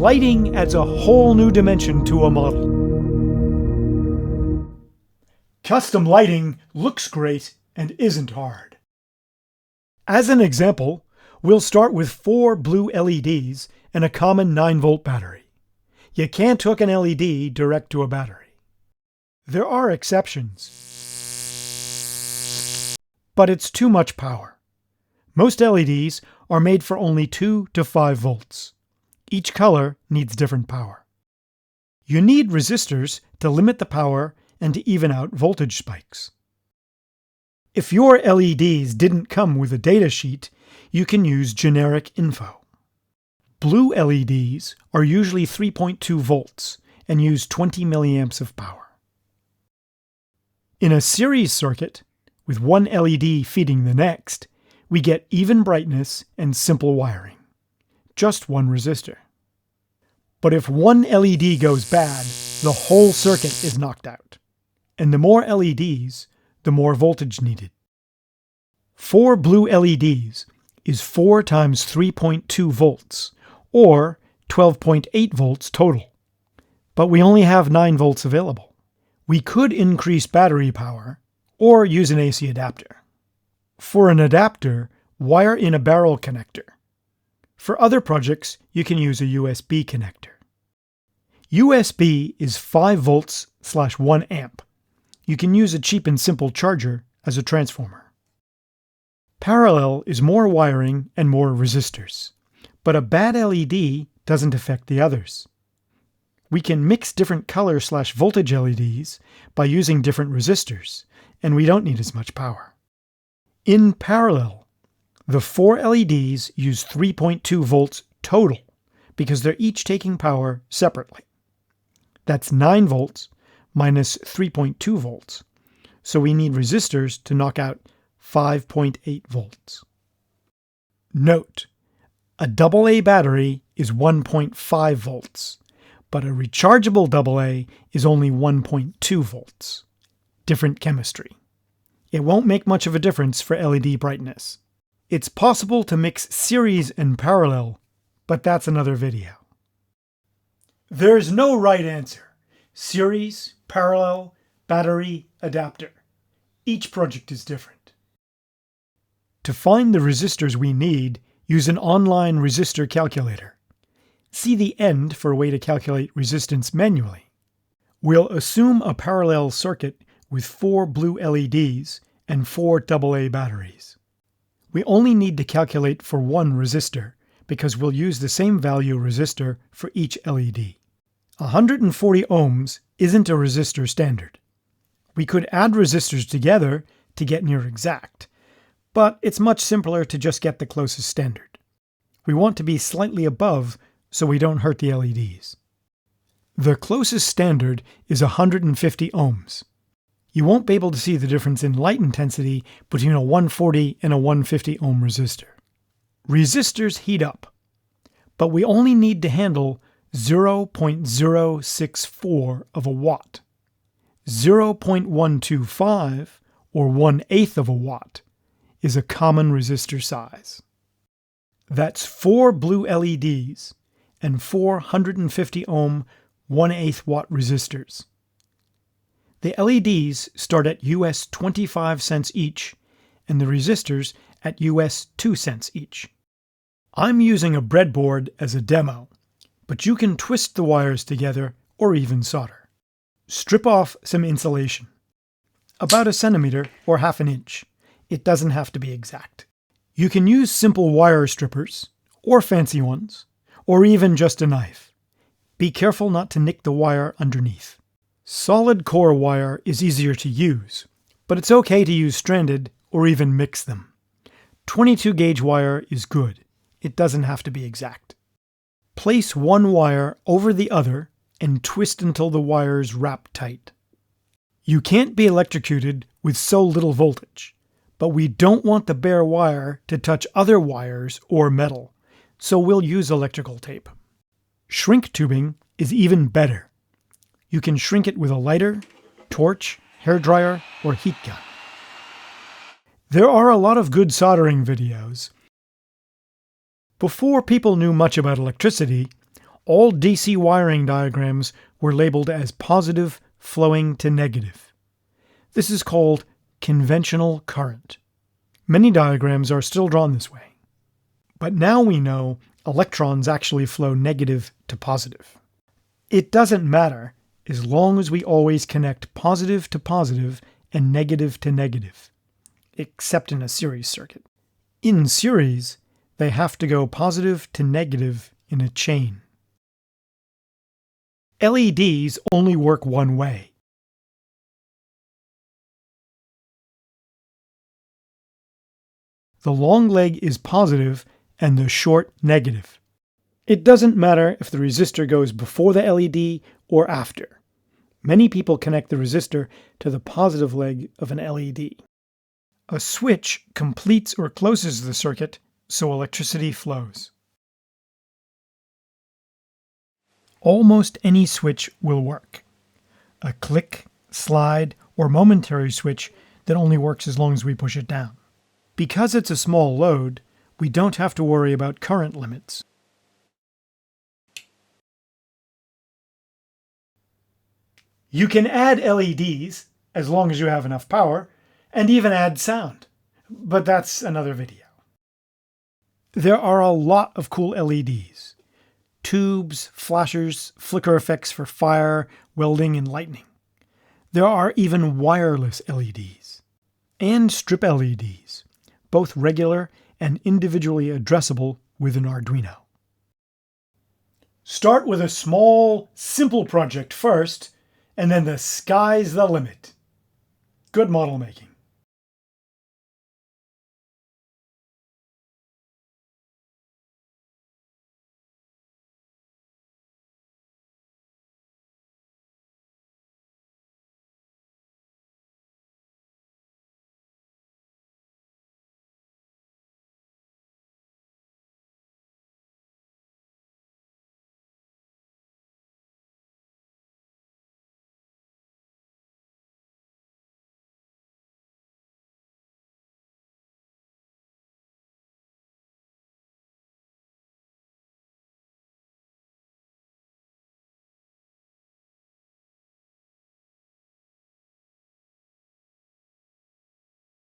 lighting adds a whole new dimension to a model. Custom lighting looks great and isn't hard. As an example, we'll start with 4 blue LEDs and a common 9-volt battery. You can't hook an LED direct to a battery. There are exceptions, but it's too much power. Most LEDs are made for only 2 to 5 volts. Each color needs different power. You need resistors to limit the power and to even out voltage spikes. If your LEDs didn't come with a data sheet, you can use generic info. Blue LEDs are usually 3.2 volts and use 20 milliamps of power. In a series circuit, with one LED feeding the next, we get even brightness and simple wiring. Just one resistor. But if one LED goes bad, the whole circuit is knocked out. And the more LEDs, the more voltage needed. 4 blue LEDs is 4 times 3.2 volts, or 12.8 volts total. But we only have 9 volts available. We could increase battery power, or use an AC adapter. For an adapter, wire in a barrel connector. For other projects, you can use a USB connector. USB is 5 volts / 1 amp. You can use a cheap and simple charger as a transformer. Parallel is more wiring and more resistors, but a bad LED doesn't affect the others. We can mix different color / voltage LEDs by using different resistors, and we don't need as much power. In parallel, the 4 LEDs use 3.2 volts total because they're each taking power separately. That's 9 volts minus 3.2 volts, so we need resistors to knock out 5.8 volts. Note, a AA battery is 1.5 volts, but a rechargeable AA is only 1.2 volts. Different chemistry. It won't make much of a difference for LED brightness. It's possible to mix series and parallel, but that's another video. There's no right answer. Series, parallel, battery, adapter. Each project is different. To find the resistors we need, use an online resistor calculator. See the end for a way to calculate resistance manually. We'll assume a parallel circuit with 4 blue LEDs and 4 AA batteries. We only need to calculate for one resistor because we'll use the same value resistor for each LED. 140 ohms isn't a resistor standard. We could add resistors together to get near exact, but it's much simpler to just get the closest standard. We want to be slightly above so we don't hurt the LEDs. The closest standard is 150 ohms. You won't be able to see the difference in light intensity between a 140 and a 150 ohm resistor. Resistors heat up, but we only need to handle 0.064 of a watt. 0.125, or 1/8 of a watt, is a common resistor size. That's 4 blue LEDs and 450 ohm 1/8 watt resistors. The LEDs start at US 25 cents each, and the resistors at US 2 cents each. I'm using a breadboard as a demo, but you can twist the wires together or even solder. Strip off some insulation. About 1 centimeter or 1/2 inch. It doesn't have to be exact. You can use simple wire strippers, or fancy ones, or even just a knife. Be careful not to nick the wire underneath. Solid core wire is easier to use, but it's okay to use stranded or even mix them. 22 gauge wire is good. It doesn't have to be exact. Place one wire over the other and twist until the wires wrap tight. You can't be electrocuted with so little voltage, but we don't want the bare wire to touch other wires or metal, so we'll use electrical tape. Shrink tubing is even better. You can shrink it with a lighter, torch, hairdryer, or heat gun. There are a lot of good soldering videos. Before people knew much about electricity, All DC wiring diagrams were labeled as positive flowing to negative. This is called conventional current. Many diagrams are still drawn this way. But now we know electrons actually flow negative to positive. It doesn't matter as long as we always connect positive to positive and negative to negative, except in a series circuit. In series, they have to go positive to negative in a chain. LEDs only work one way. The long leg is positive and the short negative. It doesn't matter if the resistor goes before the LED or after. Many people connect the resistor to the positive leg of an LED. A switch completes or closes the circuit so electricity flows. Almost any switch will work. A click, slide, or momentary switch that only works as long as we push it down. Because it's a small load, we don't have to worry about current limits. You can add LEDs, as long as you have enough power, and even add sound. But that's another video. There are a lot of cool LEDs. Tubes, flashers, flicker effects for fire, welding, and lightning. There are even wireless LEDs. And strip LEDs, both regular and individually addressable with an Arduino. Start with a small, simple project first, and then the sky's the limit. Good model making.